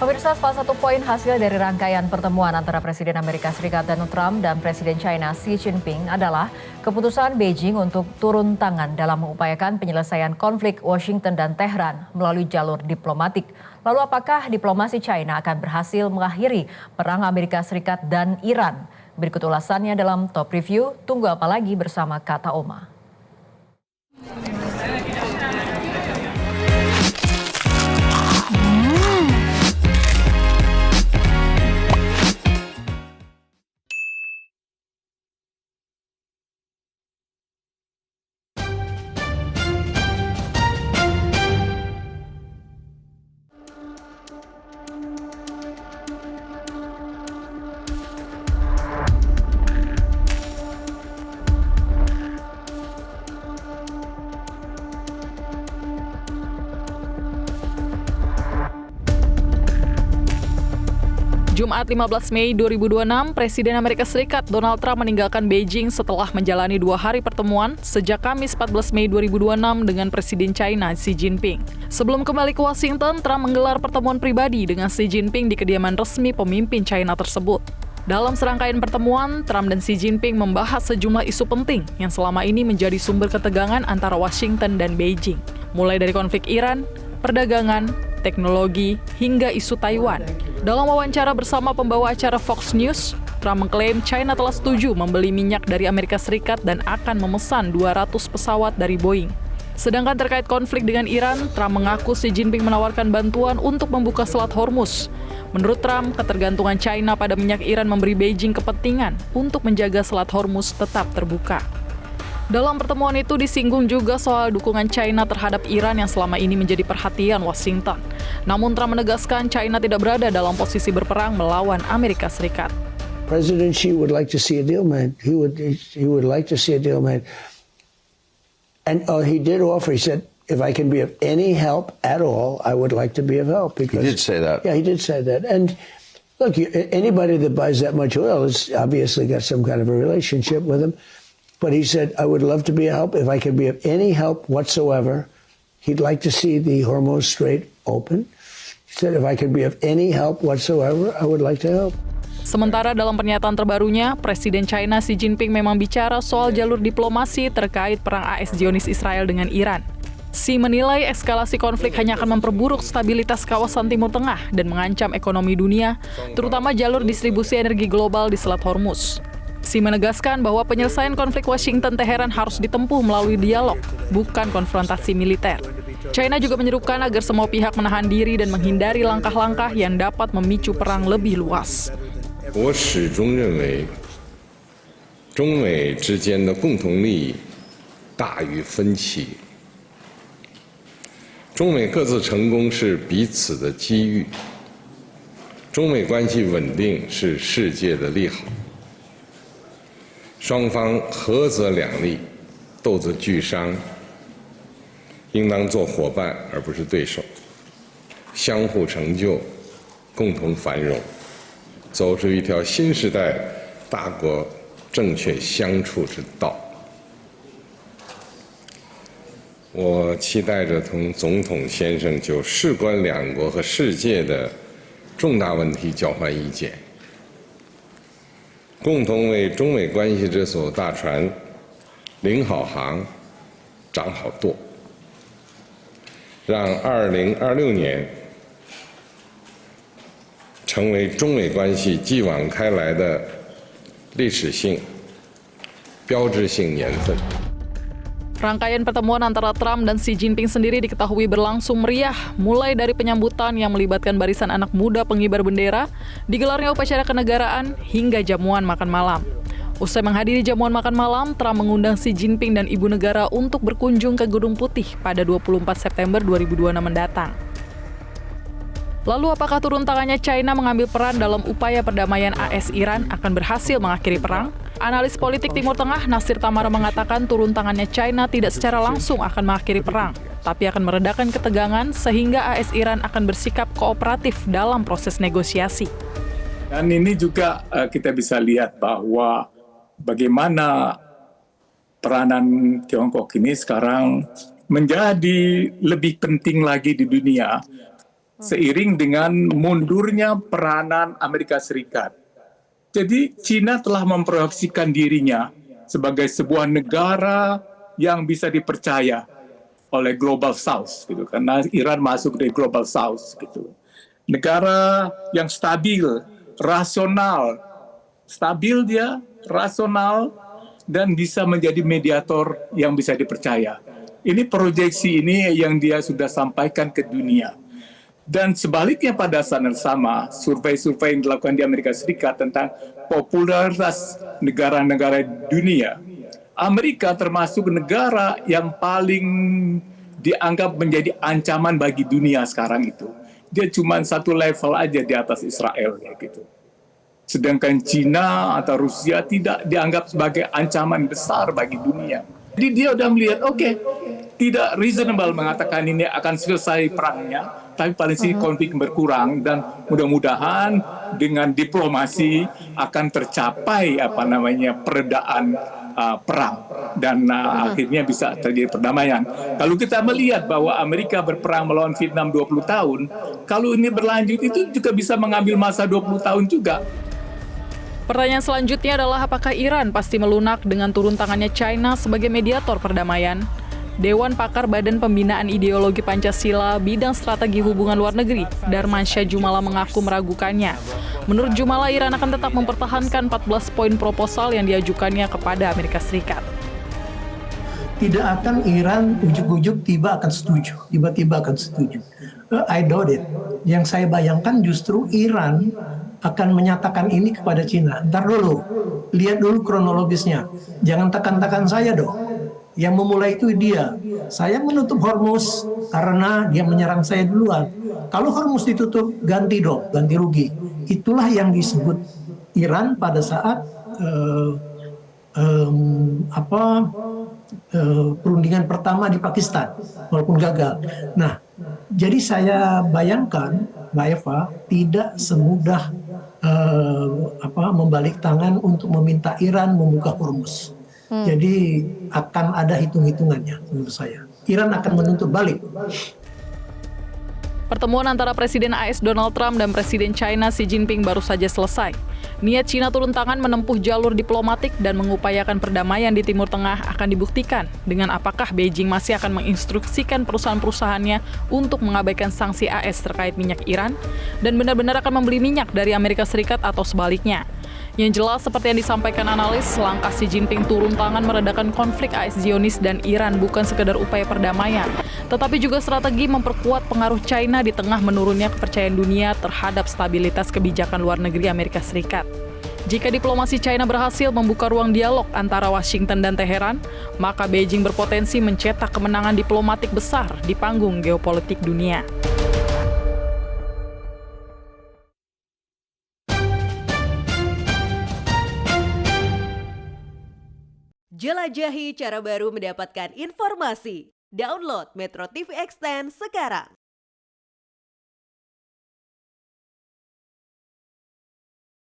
Pemirsa, salah satu poin hasil dari rangkaian pertemuan antara Presiden Amerika Serikat Donald Trump dan Presiden China Xi Jinping adalah keputusan Beijing untuk turun tangan dalam mengupayakan penyelesaian konflik Washington dan Tehran melalui jalur diplomatik. Lalu apakah diplomasi China akan berhasil mengakhiri perang Amerika Serikat dan Iran? Berikut ulasannya dalam Top Review. Tunggu apa lagi bersama Kata Oma. Jumat 15 Mei 2026, Presiden Amerika Serikat Donald Trump meninggalkan Beijing setelah menjalani 2 hari pertemuan sejak Kamis 14 Mei 2026 dengan Presiden China Xi Jinping. Sebelum kembali ke Washington, Trump menggelar pertemuan pribadi dengan Xi Jinping di kediaman resmi pemimpin China tersebut. Dalam serangkaian pertemuan, Trump dan Xi Jinping membahas sejumlah isu penting yang selama ini menjadi sumber ketegangan antara Washington dan Beijing, mulai dari konflik Iran, perdagangan, teknologi, hingga isu Taiwan. Dalam wawancara bersama pembawa acara Fox News, Trump mengklaim China telah setuju membeli minyak dari Amerika Serikat dan akan memesan 200 pesawat dari Boeing. Sedangkan terkait konflik dengan Iran, Trump mengaku Xi Jinping menawarkan bantuan untuk membuka Selat Hormuz. Menurut Trump, ketergantungan China pada minyak Iran memberi Beijing kepentingan untuk menjaga Selat Hormuz tetap terbuka. Dalam pertemuan itu disinggung juga soal dukungan China terhadap Iran yang selama ini menjadi perhatian Washington. Namun Trump menegaskan China tidak berada dalam posisi berperang melawan Amerika Serikat. President Xi would like to see a deal made. He would like to see a deal made. And he did offer. He said, if I can be of any help at all, I would like to be of help. Because, he did say that. Yeah, he did say that. And look, anybody that buys that much oil has obviously got some kind of a relationship with him. But he said, I would love to be a help. If I could be of any help whatsoever, he'd like to see the Hormuz Strait open. He said, if I could be of any help whatsoever, I would like to help. Sementara dalam pernyataan terbarunya, Presiden China Xi Jinping memang bicara soal jalur diplomasi terkait perang AS Zionis Israel dengan Iran. Xi menilai eskalasi konflik hanya akan memperburuk stabilitas kawasan Timur Tengah dan mengancam ekonomi dunia, terutama jalur distribusi energi global di Selat Hormuz. Xi menegaskan bahwa penyelesaian konflik Washington-Teheran harus ditempuh melalui dialog, bukan konfrontasi militer. China juga menyerukan agar semua pihak menahan diri dan menghindari langkah-langkah yang dapat memicu perang lebih luas. 我始终认为，中美之间的共同利益大于分歧。中美各自成功是彼此的机遇，中美关系稳定是世界的利好。双方合则两利，斗则俱伤，应当做伙伴而不是对手，相互成就，共同繁荣，走出一条新时代大国正确相处之道。我期待着同总统先生就事关两国和世界的重大问题交换意见，共同为中美关系这艘大船领好航、掌好舵，让2026年成为中美关系继往开来的历史性、标志性年份。 Rangkaian pertemuan antara Trump dan Xi Jinping sendiri diketahui berlangsung meriah, mulai dari penyambutan yang melibatkan barisan anak muda pengibar bendera, digelarnya upacara kenegaraan, hingga jamuan makan malam. Usai menghadiri jamuan makan malam, Trump mengundang Xi Jinping dan Ibu Negara untuk berkunjung ke Gedung Putih pada 24 September 2026 mendatang. Lalu apakah turun tangannya China mengambil peran dalam upaya perdamaian AS-Iran akan berhasil mengakhiri perang? Analis politik Timur Tengah Nasir Tamara mengatakan turun tangannya China tidak secara langsung akan mengakhiri perang, tapi akan meredakan ketegangan sehingga AS-Iran akan bersikap kooperatif dalam proses negosiasi. Dan ini juga kita bisa lihat bahwa bagaimana peranan Tiongkok ini sekarang menjadi lebih penting lagi di dunia. seiring dengan mundurnya peranan Amerika Serikat. Jadi China telah memproyeksikan dirinya sebagai sebuah negara yang bisa dipercaya oleh Global South, gitu, karena Iran masuk dari Global South, gitu. Negara yang stabil, rasional, dan bisa menjadi mediator yang bisa dipercaya. Ini proyeksi ini yang dia sudah sampaikan ke dunia. Dan sebaliknya pada saat yang sama, survei-survei yang dilakukan di Amerika Serikat tentang popularitas negara-negara dunia, Amerika termasuk negara yang paling dianggap menjadi ancaman bagi dunia sekarang itu. Dia cuma satu level aja di atas Israel, gitu. Sedangkan Cina atau Rusia tidak dianggap sebagai ancaman besar bagi dunia. Jadi dia udah melihat, tidak reasonable mengatakan ini akan selesai perangnya, tapi paling sih konflik berkurang, dan mudah-mudahan dengan diplomasi akan tercapai peredaan perang, dan akhirnya bisa terjadi perdamaian. Kalau kita melihat bahwa Amerika berperang melawan Vietnam 20 tahun, kalau ini berlanjut itu juga bisa mengambil masa 20 tahun juga. Pertanyaan selanjutnya adalah apakah Iran pasti melunak dengan turun tangannya China sebagai mediator perdamaian? Dewan Pakar Badan Pembinaan Ideologi Pancasila Bidang Strategi Hubungan Luar Negeri, Darmansyah Jumala mengaku meragukannya. Menurut Jumala, Iran akan tetap mempertahankan 14 poin proposal yang diajukannya kepada Amerika Serikat. Tidak akan Iran ujuk-ujuk tiba-tiba akan setuju. I doubt it. Yang saya bayangkan justru Iran akan menyatakan ini kepada Cina. Ntar dulu, lihat dulu kronologisnya. Jangan tekan-tekan saya dong. Yang memulai itu dia. Saya menutup Hormuz karena dia menyerang saya duluan. Kalau Hormuz ditutup, ganti dong, ganti rugi. Itulah yang disebut Iran pada saat perundingan pertama di Pakistan, walaupun gagal. Nah, jadi saya bayangkan, Mbak Eva, tidak semudah membalik tangan untuk meminta Iran membuka Hormuz. Jadi akan ada hitung-hitungannya menurut saya. Iran akan menuntut balik. Pertemuan antara Presiden AS Donald Trump dan Presiden China Xi Jinping baru saja selesai. Niat China turun tangan menempuh jalur diplomatik dan mengupayakan perdamaian di Timur Tengah akan dibuktikan dengan apakah Beijing masih akan menginstruksikan perusahaan-perusahaannya untuk mengabaikan sanksi AS terkait minyak Iran dan benar-benar akan membeli minyak dari Amerika Serikat atau sebaliknya. Yang jelas, seperti yang disampaikan analis, langkah Xi Jinping turun tangan meredakan konflik AS Zionis dan Iran bukan sekedar upaya perdamaian, tetapi juga strategi memperkuat pengaruh China di tengah menurunnya kepercayaan dunia terhadap stabilitas kebijakan luar negeri Amerika Serikat. Jika diplomasi China berhasil membuka ruang dialog antara Washington dan Teheran, maka Beijing berpotensi mencetak kemenangan diplomatik besar di panggung geopolitik dunia. Jelajahi cara baru mendapatkan informasi. Download Metro TV Extend sekarang.